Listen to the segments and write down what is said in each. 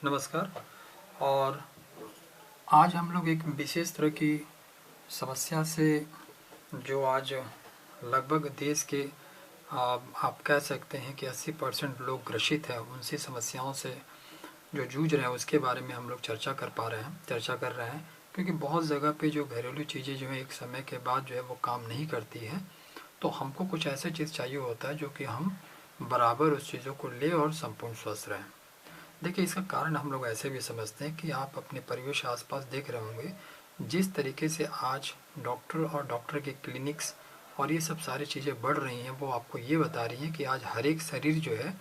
नमस्कार। और आज हम लोग एक विशेष तरह की समस्या से जो आज लगभग देश के आप कह सकते हैं कि 80% लोग ग्रसित हैं, उनसी समस्याओं से जो जूझ रहे हैं उसके बारे में हम लोग चर्चा कर रहे हैं। क्योंकि बहुत जगह पे जो घरेलू चीज़ें जो है एक समय के बाद जो है वो काम नहीं करती हैं, तो हमको कुछ ऐसे चीज़ चाहिए होता है जो कि हम बराबर उस चीज़ों को ले और संपूर्ण स्वस्थ रहें। देखिए, इसका कारण हम लोग ऐसे भी समझते हैं कि आप अपने परिवेश आसपास देख रहे होंगे, जिस तरीके से आज डॉक्टर और डॉक्टर के क्लिनिक्स और ये सब सारी चीज़ें बढ़ रही हैं, वो आपको ये बता रही हैं कि आज हर एक शरीर जो है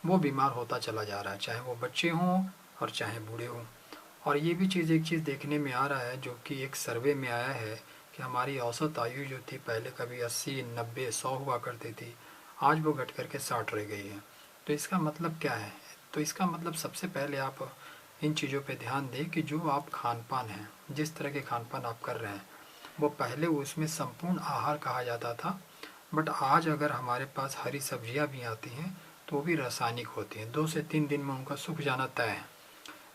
वो बीमार होता चला जा रहा है, चाहे वो बच्चे हों और चाहे बूढ़े हों। और ये भी एक चीज़ देखने में आ रहा है, जो कि एक सर्वे में आया है कि हमारी औसत आयु जो थी पहले कभी 80, 90, 100 हुआ करती थी, आज वो घट करके 60 रह गई है। तो इसका मतलब क्या है? तो इसका मतलब सबसे पहले आप इन चीज़ों पे ध्यान दें कि जो आप खान पान है, जिस तरह के खान पान आप कर रहे हैं, वो पहले उसमें संपूर्ण आहार कहा जाता था। बट आज अगर हमारे पास हरी सब्जियां भी आती हैं तो वो भी रासायनिक होती हैं, 2 से 3 दिन में उनका सूख जाना तय है।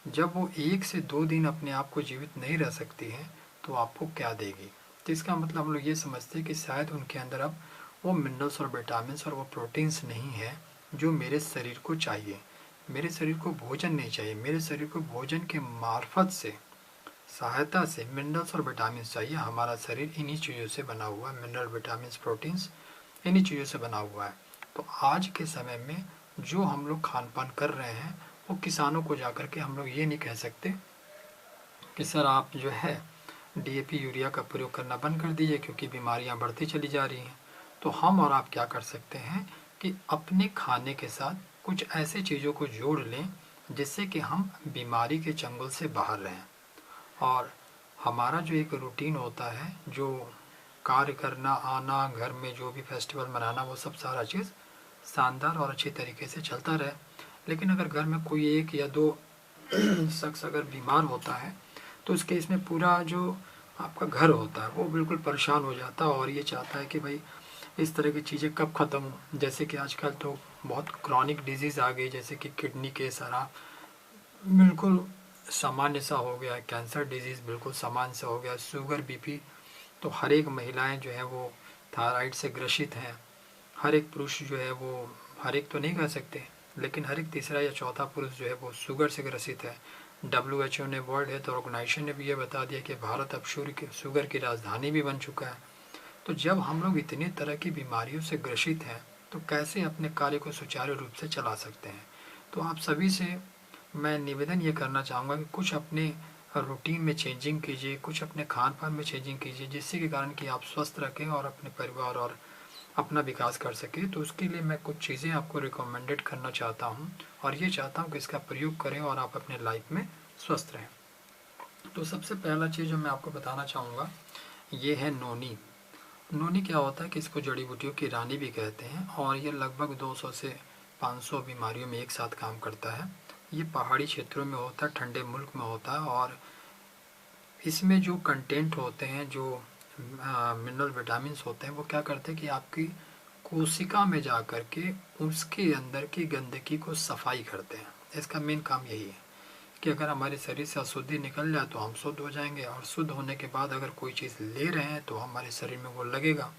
जब वो 1 से 2 दिन अपने आप को जीवित नहीं रह सकती हैं तो आपको क्या देगी? तो इसका मतलब हम लोग ये समझते हैं कि शायद उनके अंदर अब वो मिनरल्स और विटामिन और वो प्रोटीन्स नहीं है जो मेरे शरीर को चाहिए। मेरे शरीर को भोजन नहीं चाहिए, मेरे शरीर को भोजन के मार्फत से, सहायता से मिनरल्स और विटामिन चाहिए। हमारा शरीर इन्हीं चीज़ों से बना हुआ है, मिनरल, विटामिन, प्रोटीन्स इन्हीं चीज़ों से बना हुआ है। तो आज के समय में जो हम लोग खान पान कर रहे हैं, वो किसानों को जाकर के हम लोग ये नहीं कह सकते कि सर आप जो है डीएपी यूरिया का प्रयोग करना बंद कर दीजिए क्योंकि बीमारियां बढ़ती चली जा रही हैं। तो हम और आप क्या कर सकते हैं कि अपने खाने के साथ कुछ ऐसे चीज़ों को जोड़ लें जिससे कि हम बीमारी के चंगुल से बाहर रहें। और हमारा जो एक रूटीन होता है, जो कार्य करना, आना, घर में जो भी फेस्टिवल मनाना, वो सब सारा चीज़ शानदार और अच्छी तरीके से चलता रहे। लेकिन अगर घर में कोई एक या दो शख्स अगर बीमार होता है तो उस केस में पूरा जो आपका घर होता है वो बिल्कुल परेशान हो जाता है और ये चाहता है कि भाई इस तरह की चीज़ें कब ख़त्म हो। जैसे कि आजकल तो बहुत क्रॉनिक डिजीज़ आ गई, जैसे कि किडनी के सारा बिल्कुल सामान्य सा हो गया, कैंसर डिजीज़ बिल्कुल सामान्य सा हो गया, शुगर, बीपी। तो हर एक महिलाएं जो है वो थायराइड से ग्रसित हैं। हर एक पुरुष जो है वो, हर एक तो नहीं कह सकते, लेकिन हर एक तीसरा या चौथा पुरुष जो है वो शुगर से ग्रसित है। WHO ने, वर्ल्ड हेल्थ ऑर्गेनाइजेशन ने भी ये बता दिया कि भारत अब शुगर की राजधानी भी बन चुका है। तो जब हम लोग इतनी तरह की बीमारियों से ग्रसित हैं तो कैसे अपने कार्य को सुचारू रूप से चला सकते हैं? तो आप सभी से मैं निवेदन ये करना चाहूँगा कि कुछ अपने रूटीन में चेंजिंग कीजिए, कुछ अपने खान पान में चेंजिंग कीजिए, जिससे के कारण कि आप स्वस्थ रखें और अपने परिवार और अपना विकास कर सकें। तो उसके लिए मैं कुछ चीज़ें आपको रिकमेंडेड करना चाहता हूँ और ये चाहता हूँ कि इसका प्रयोग करें और आप अपने लाइफ में स्वस्थ रहें। तो सबसे पहला चीज़ जो मैं आपको बताना चाहूँगा ये है नोनी। नोनी क्या होता है कि इसको जड़ी बूटियों की रानी भी कहते हैं और ये लगभग 200 से 500 बीमारियों में एक साथ काम करता है। ये पहाड़ी क्षेत्रों में होता है, ठंडे मुल्क में होता है और इसमें जो कंटेंट होते हैं, जो मिनरल विटामिन होते हैं, वो क्या करते हैं कि आपकी कोशिका में जा कर के उसके अंदर की गंदगी को सफाई करते हैं। इसका मेन काम यही है कि अगर हमारे शरीर से अशुद्धि निकल जाए तो हम शुद्ध हो जाएंगे, और शुद्ध होने के बाद अगर कोई चीज़ ले रहे हैं तो हमारे शरीर में वो लगेगा।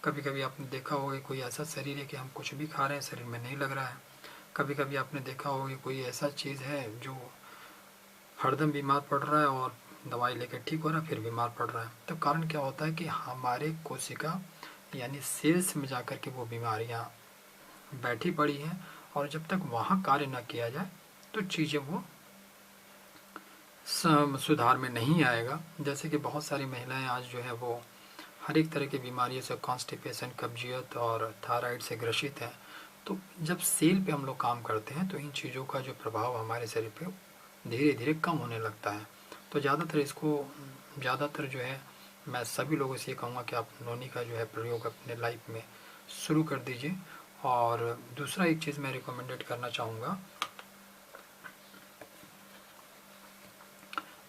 कभी कभी आपने देखा होगा कोई ऐसा शरीर है कि हम कुछ भी खा रहे हैं, शरीर में नहीं लग रहा है। कभी कभी आपने देखा होगा कोई ऐसा चीज़ है जो हरदम बीमार पड़ रहा है और दवाई लेकर ठीक हो रहा है, फिर बीमार पड़ रहा है। तो कारण क्या होता है कि हमारे कोशिका यानी सेल्स में जाकर के वो बीमारियां बैठी पड़ी हैं, और जब तक वहाँ कार्य न किया जाए तो चीज़ें वो सुधार में नहीं आएगा। जैसे कि बहुत सारी महिलाएं आज जो है वो हर एक तरह की बीमारियों से, कॉन्स्टिपेशन, कब्जियत और थायराइड से ग्रसित हैं। तो जब सेल पे हम लोग काम करते हैं तो इन चीज़ों का जो प्रभाव हमारे शरीर पे धीरे धीरे कम होने लगता है। तो ज़्यादातर जो है मैं सभी लोगों से ये कहूँगा कि आप नोनी का जो है प्रयोग अपने लाइफ में शुरू कर दीजिए। और दूसरा एक चीज़ मैं रिकमेंडेड करना चाहूँगा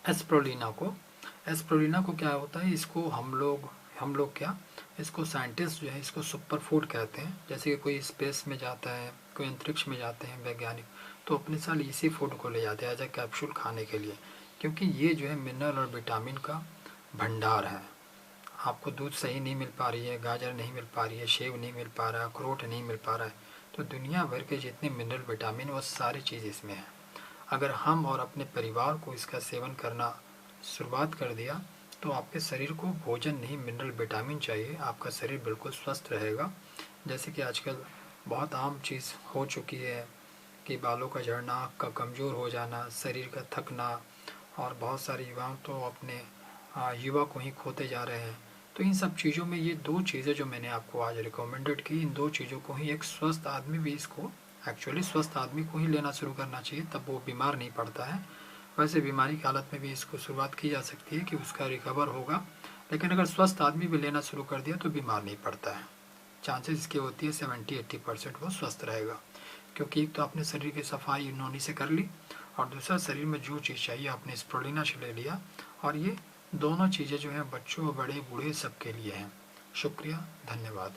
एस्प्रोलिना को। एस्प्रोलिना को क्या होता है, इसको हम लोग क्या इसको साइंटिस्ट जो है इसको सुपर फूड कहते हैं। जैसे कि कोई स्पेस में जाता है, कोई अंतरिक्ष में जाते हैं वैज्ञानिक, तो अपने साथ इसी फूड को ले जाते हैं एज ए कैप्सूल खाने के लिए, क्योंकि ये जो है मिनरल और विटामिन का भंडार है। आपको दूध सही नहीं मिल पा रही है, गाजर नहीं मिल पा रही है, सेब नहीं मिल पा रहा है, अखरोट नहीं मिल पा रहा है, तो दुनिया भर के जितने मिनरल विटामिन वो सारी चीज़ इसमें है। अगर हम और अपने परिवार को इसका सेवन करना शुरुआत कर दिया तो आपके शरीर को भोजन नहीं मिनरल विटामिन चाहिए, आपका शरीर बिल्कुल स्वस्थ रहेगा। जैसे कि आजकल बहुत आम चीज़ हो चुकी है कि बालों का झड़ना, आँख का कमज़ोर हो जाना, शरीर का थकना, और बहुत सारे युवाओं तो अपने युवा को ही खोते जा रहे हैं। तो इन सब चीज़ों में ये दो चीज़ें जो मैंने आपको आज रिकमेंडेड की, इन दो चीज़ों को ही एक स्वस्थ आदमी भी इसको एक्चुअली स्वस्थ आदमी को ही लेना शुरू करना चाहिए, तब वो बीमार नहीं पड़ता है। वैसे बीमारी की हालत में भी इसको शुरुआत की जा सकती है कि उसका रिकवर होगा, लेकिन अगर स्वस्थ आदमी भी लेना शुरू कर दिया तो बीमार नहीं पड़ता है। चांसेस इसकी होती है 70-80% वो स्वस्थ रहेगा, क्योंकि एक तो आपने शरीर की सफाई नोनी से कर ली, और दूसरा शरीर में जो चीज़ चाहिए आपने स्प्रुलिना से ले लिया। और ये दोनों चीज़ें जो हैं बच्चों, बड़े, बूढ़े सबके लिए हैं। शुक्रिया, धन्यवाद।